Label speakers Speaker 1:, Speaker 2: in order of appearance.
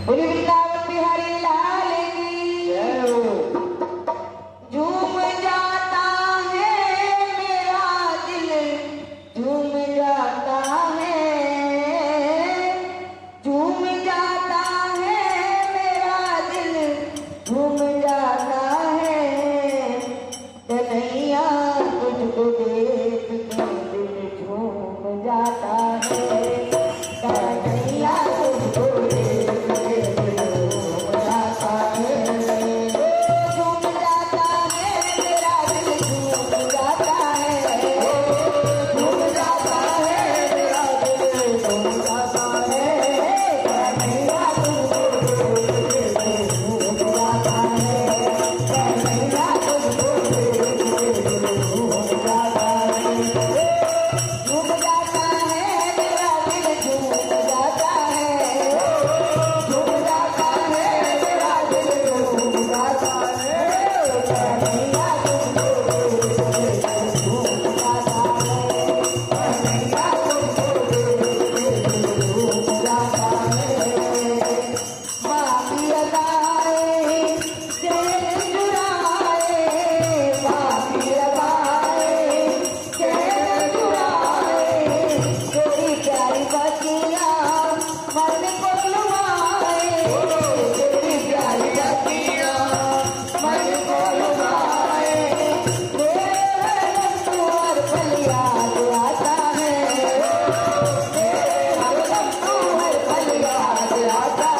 Speaker 1: बोली वृंदावन बिहारी लाल की झूम जाता है मेरा दिल, झूम जाता है, झूम जाता है मेरा दिल, झूम जाता है। कन्हैया तुझको देख के दिल झूम जाता है। कन्हैया तुझको देख के दिल झूम जाता है। झूम जाता है मेरा दिल, झूम जाता है, झूम जाता है मेरा दिल, झूम जाता है। कन्हैया तुझको देख के दिल झूम जाता है। कन्हैया तुझको देख के दिल झूम जाता है। झूम जाता है मेरा दिल, झूम जाता है, झूम जाता है मेरा दिल, झूम जाता है। कन्हैया तुझको देख के दिल झूम जाता है। कन्हैया तुझको देख के दिल झूम जाता है। बाकी अदाए चैन चुराए, बाकी अदाए चैन चुराए, तेरी प्यारी बतिया मन को लुभाए, तेरी प्यारी बतिया मन को लुभाए। मेरे हरदम हर पल याद आता है, मेरे हरदम हर पल याद आता